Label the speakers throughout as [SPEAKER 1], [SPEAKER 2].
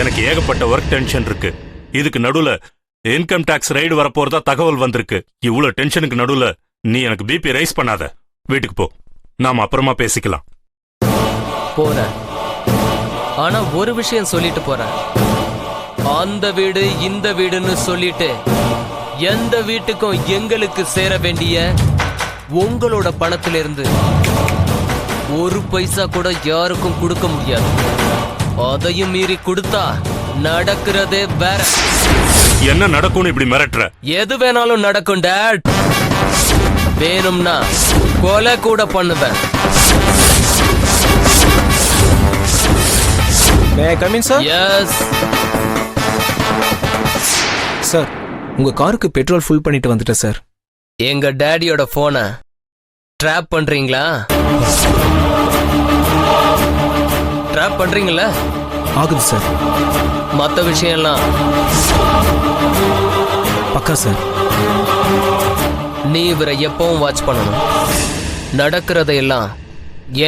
[SPEAKER 1] எனக்கு ஏகப்பட்ட work tension இருக்கு. இதுக்கு நடுவுல இன்கம் டாக்ஸ் ரைடு வரப்போறதா தகவல் வந்திருக்கு. இவ்வளவு டென்ஷனுக்கு நடுவுல நீ எனக்கு பிபி ரைஸ் பண்ணாத. வீட்டுக்கு போ, நாம அப்புறமா பேசிக்கலாம்.
[SPEAKER 2] போறேன், ஆனா ஒரு விஷயம் சொல்லிட்டு போறேன். அந்த வீடு இந்த வீடுன்னு சொல்லிட்டு எந்த வீட்டுக்கும் எங்களுக்கு சேர வேண்டிய உங்களோட பணத்திலிருந்து ஒரு பைசா கூட யாருக்கும் கொடுக்க முடியாது. அதையும் மீறி கொடுத்தா நடக்கிறதே வேற.
[SPEAKER 1] என்ன நடக்கும்னு இப்படி மிரட்டுற?
[SPEAKER 2] எது வேணாலும் நடக்கும் டாட். வேணும்னா கொலை கூட பண்ணுவேன்.
[SPEAKER 3] May I come in, sir?
[SPEAKER 2] Yes
[SPEAKER 3] sir, உங்க காருக்கு பெட்ரோல் ஃபுல் பண்ணிட்டு வந்துட்டேன் சார்.
[SPEAKER 2] எங்க டாடியோட போனை ட்ராப் பண்றீங்களா? ட்ராப் பண்றீங்களா?
[SPEAKER 3] ஆகுது சார்.
[SPEAKER 2] மற்ற விஷயம்லாம்
[SPEAKER 3] பக்கா சார்.
[SPEAKER 2] நீ இவரை எப்பவும் வாட்ச் பண்ணணும். நடக்கிறதையெல்லாம்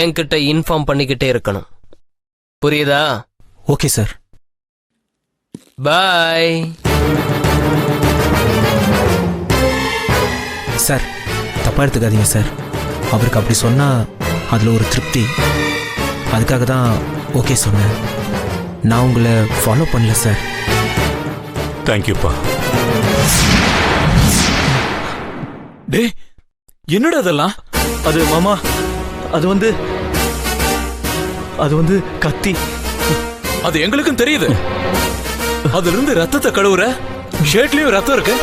[SPEAKER 2] என்கிட்ட இன்ஃபார்ம் பண்ணிக்கிட்டே இருக்கணும். புரியுதா?
[SPEAKER 3] Okay sir.
[SPEAKER 2] பாய்.
[SPEAKER 3] சார், தப்பா எடுத்துக்காதீங்க சார். அவருக்கு அப்படி சொன்னா அதுல ஒரு திருப்தி. அதுக்காக தான் ஓகே சொன்னேன். நான் உங்களை ஃபாலோ பண்ணல சார்.
[SPEAKER 1] தேங்க்யூப்பா.
[SPEAKER 4] டே, என்னடா அதெல்லாம்?
[SPEAKER 5] அது மாமா, அது வந்து கத்தி.
[SPEAKER 4] அது எங்களுக்கும் தெரியுது. அதுல இருந்து ரத்தத்தை கழுவுற, ஷர்ட்லயும் ரத்தம் இருக்கு.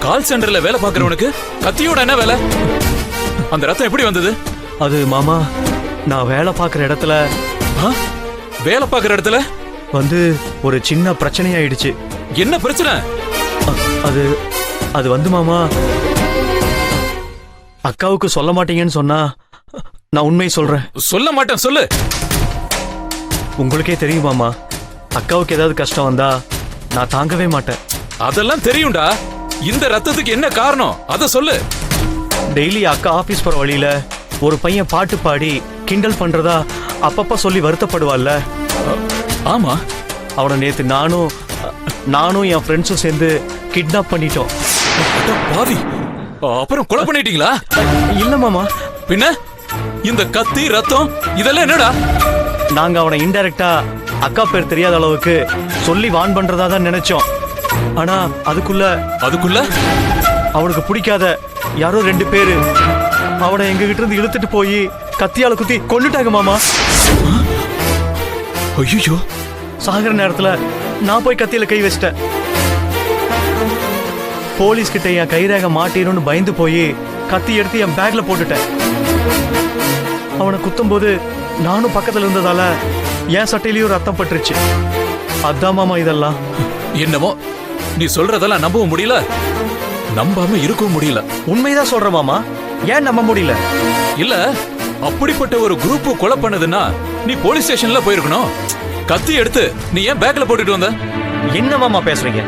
[SPEAKER 4] கால் சென்டர்ல வேலை பார்க்கறவனுக்கு கத்தியோட என்ன வேலை? அந்த ரத்தம் எப்படி வந்தது?
[SPEAKER 5] அது மாமா, நான் வேலை பார்க்குற இடத்துல
[SPEAKER 4] வேலை பார்க்கற இடத்துல
[SPEAKER 5] வந்து ஒரு சின்ன பிரச்சனையாயிடுச்சு.
[SPEAKER 4] என்ன பிரச்சனை?
[SPEAKER 5] அது அது வந்து மாமா, அக்காவுக்கு சொல்ல மாட்டீங்கன்னு சொன்னா நான் உண்மையை சொல்றேன்.
[SPEAKER 4] சொல்ல மாட்டேன், சொல்லு.
[SPEAKER 5] உங்களுக்கே தெரியும் மாமா, அக்காவுக்கு ஏதாவது கஷ்டம் வந்தா நான் தாங்கவே மாட்டேன்.
[SPEAKER 4] அதெல்லாம் தெரியும்டா. இந்த ரத்தத்துக்கு என்ன காரணம் அத சொல்லு.
[SPEAKER 5] டெய்லி அக்கா ஆபீஸ் போற வழியில ஒரு பையன் பாட்டு பாடி கிண்டல் பண்றதா அப்பப்ப சொல்லி வருத்தப்படுவாள்ல.
[SPEAKER 4] ஆமா,
[SPEAKER 5] அவனை நேத்து நானும் என் ஃப்ரெண்ட்ஸும் சேர்ந்து கிட்னாப் பண்ணிட்டோம்.
[SPEAKER 4] பாவி, அப்புறம் கொலை பண்ணிட்டீங்களா?
[SPEAKER 5] இல்ல மாமா.
[SPEAKER 4] பின்ன இந்த கத்தி ரத்தம் இதெல்லாம் என்னடா?
[SPEAKER 5] நாங்க அவனை இன்டைரக்டா அக்கா பேர் தெரியாத அளவுக்கு சொல்லி வான் பண்றதா தான் நினைச்சோம். ஆனா அதுக்குள்ள அவனுக்கு பிடிக்காத யாரோ 2 பேரு அவனை எங்க கிட்ட இருந்து இழுத்துட்டு போய் கத்தியால குத்தி கொன்னுட்டாங்க மாமா.
[SPEAKER 4] ஐயோ,
[SPEAKER 5] சாகர நேரத்துல நான் போய் கத்தியில கை வச்சிட்டேன். போலீஸ் கிட்ட என் கைரேகை மாட்டிடும்னு பயந்து போய் கத்தி எடுத்து என் பேக்ல போட்டுட்டேன். அவனை குத்தும் போது நானும் பக்கத்துல இருந்ததால என் சட்டையிலயும் ரத்தம் பட்டுருச்சு. அதான் மாமா இதெல்லாம்.
[SPEAKER 4] என்னமோ நீ சொல்றதெல்லாம் நம்பவும் முடியல, நம்பாம இருக்கவும் முடியல.
[SPEAKER 5] உண்மைதான் சொல்ற மாமா, ஏன் நம்ப முடியல?
[SPEAKER 4] இல்ல, அப்படிப்பட்ட ஒரு குரூப் கொலை பண்ணதுன்னா நீ போலீஸ் ஸ்டேஷன்ல போயிருக்கணும். கத்தி எடுத்து நீ ஏன் பேக்ல போட்டுட்டு வந்த?
[SPEAKER 5] என்ன மாமா பேசுறீங்க?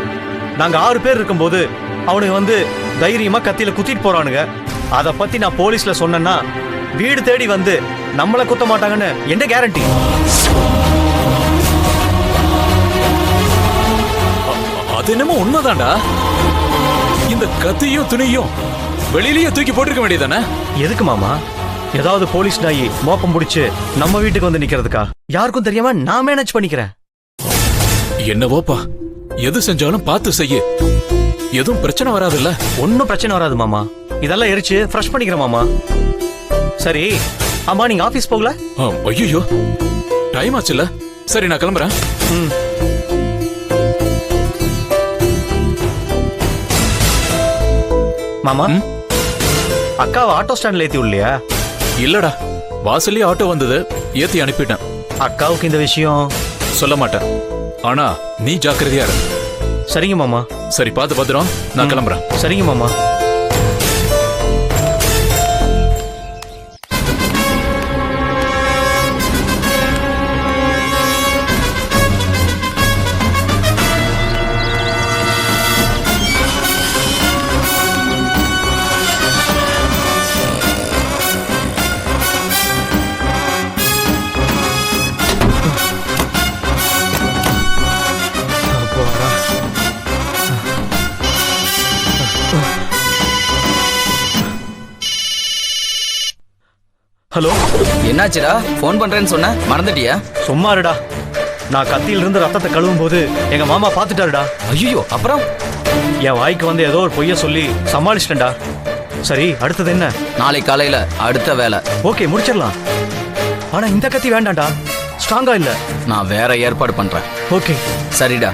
[SPEAKER 5] நாங்க 6 பேர் இருக்கும்போது அவனுக்கு வந்து தைரியமா கத்தியில குத்திட்டு போறானுங்க. அத பத்தி நான் போலீஸ்ல சொன்னேன்னா வீடு தேடி வந்து நம்மள குத்த மாட்டாங்கன்னு என்ன கேரண்டி?
[SPEAKER 4] அது என்னமோ உண்மைதான்டா. இந்த கத்தியும் துணியும் வெளியிலேயே தூக்கி போட்டிருக்க வேண்டியதானே?
[SPEAKER 5] எதுக்கு மாமா? ஏதாவது போலீஸ் நாயி மோப்பம் பிடிச்சு நம்ம வீட்டுக்கு வந்து நிக்கிறதுக்கா? யாருக்கும் தெரியாம நான் மேனேஜ் பண்ணிக்கிறேன்.
[SPEAKER 4] என்னவோப்பா, எது செஞ்சாலும் பார்த்து செய்ய. எதுவும் பிரச்சனை வராதுல்ல?
[SPEAKER 5] ஒன்னும் பிரச்சனை வராது மாமா. இதெல்லாம் எரிச்சு ஃப்ரெஷ் பண்ணிக்கிறேன் மாமா. சரி, ஆமா, நீங்க ஆபீஸ் போகல?
[SPEAKER 4] ஐயோ, டைம் ஆச்சுல்ல. சரி, நான் கிளம்புறேன்.
[SPEAKER 5] மாமா, அக்காவை ஆட்டோ ஸ்டாண்ட்ல ஏத்தி உள்ளியா?
[SPEAKER 4] இல்லடா, வாசல்லயே ஆட்டோ வந்தது, ஏத்தி அனுப்பிட்டேன்.
[SPEAKER 5] அக்காவுக்கு இந்த விஷயம்
[SPEAKER 4] சொல்ல மாட்டேன். ஆனா நீ ஜாக்கிரதையா இரு.
[SPEAKER 5] சரிங்க மாமா.
[SPEAKER 4] சரி, பார்த்து பத்திரம். நான் கிளம்புறேன்.
[SPEAKER 5] சரிங்க மாமா. ஹலோ,
[SPEAKER 6] என்னாச்சுடா? ஃபோன் பண்றேன்னு சொன்ன மறந்துட்டியா?
[SPEAKER 5] சும்மா இருடா. நான் கத்தியிலிருந்து ரத்தத்தை கழுவும் போது எங்க மாமா பார்த்துட்டாருடா.
[SPEAKER 6] ஐயோ, அப்புறம்?
[SPEAKER 5] என் வாய்க்கு வந்து ஏதோ ஒரு பொய்ய சொல்லி சமாளிச்சிட்டேன்டா. சரி, அடுத்தது என்ன?
[SPEAKER 6] நாளை காலையில அடுத்த வேலை.
[SPEAKER 5] ஓகே, முடிச்சிடலாம். ஆனா இந்த கத்தி வேண்டாம்டா, ஸ்ட்ராங்கா இல்ல.
[SPEAKER 6] நான் வேற ஏற்பாடு பண்றேன்.
[SPEAKER 5] ஓகே,
[SPEAKER 6] சரிடா.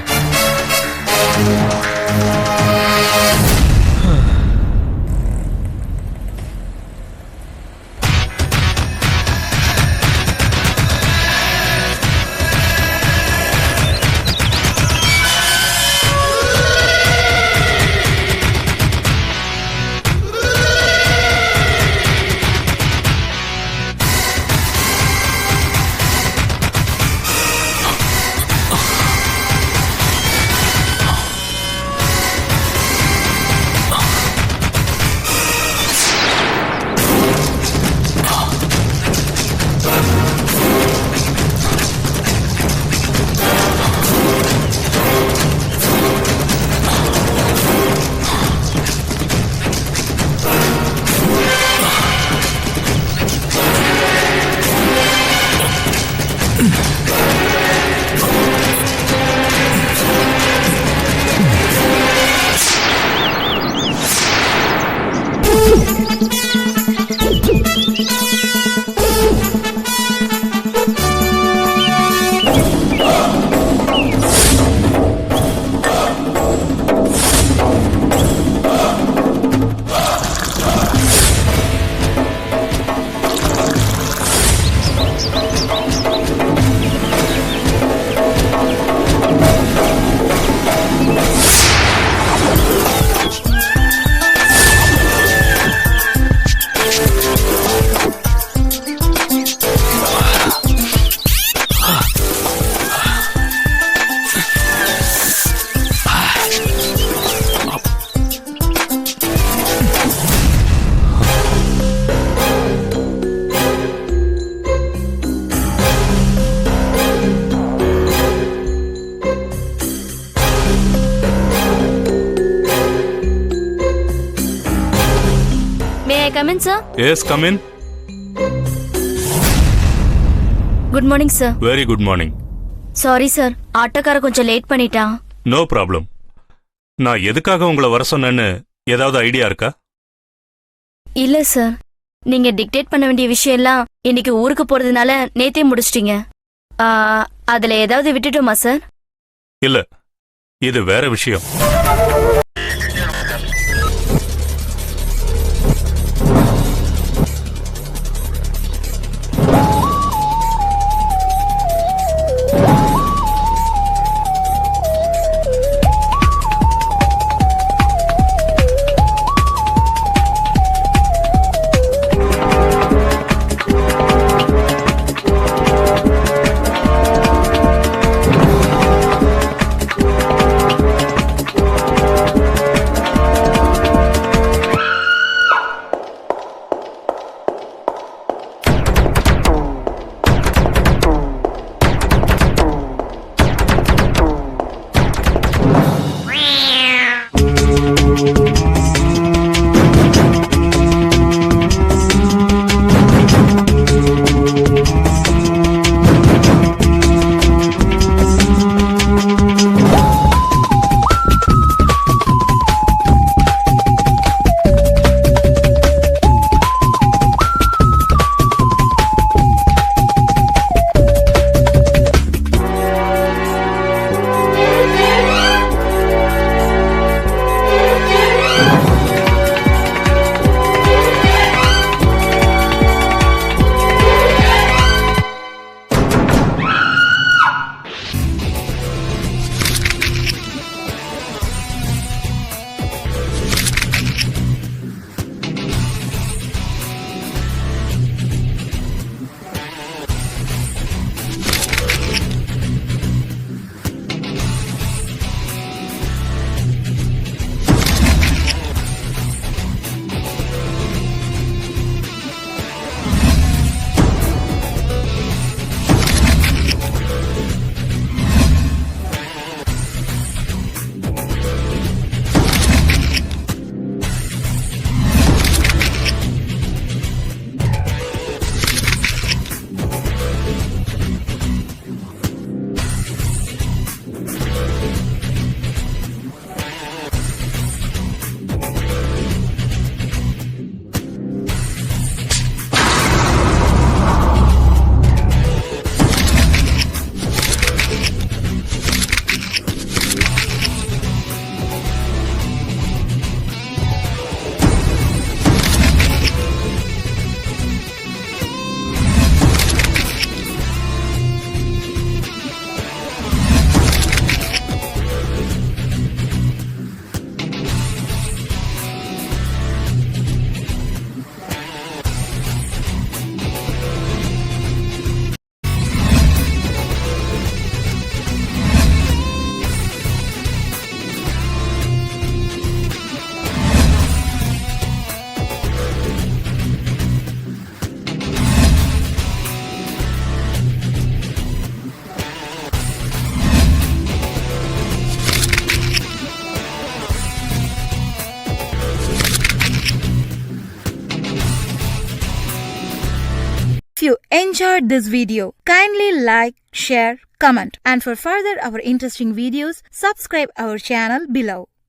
[SPEAKER 7] Come in, sir.
[SPEAKER 1] Yes, come in.
[SPEAKER 7] Good morning, sir.
[SPEAKER 1] Very good morning.
[SPEAKER 7] Sorry, sir. ஆட்டோக்கார கொஞ்சம் லேட் பண்ணிட்டான்.
[SPEAKER 1] No problem. நான் எதுக்காக உங்களை வர சொன்னேன்னு ஏதாவது ஐடியா இருக்கா?
[SPEAKER 7] இல்ல சார், நீங்க டிக்டேட் பண்ண வேண்டிய விஷயம் எல்லாம் இன்னைக்கு ஊருக்கு போறதுனால நேத்தே முடிச்சிட்டீங்க. அதுல ஏதாவது விட்டுட்டோமா சார்?
[SPEAKER 1] இல்ல, இது வேற விஷயம்.
[SPEAKER 8] If you enjoyed this video, kindly like, share, comment, and for further our interesting videos, subscribe our channel below.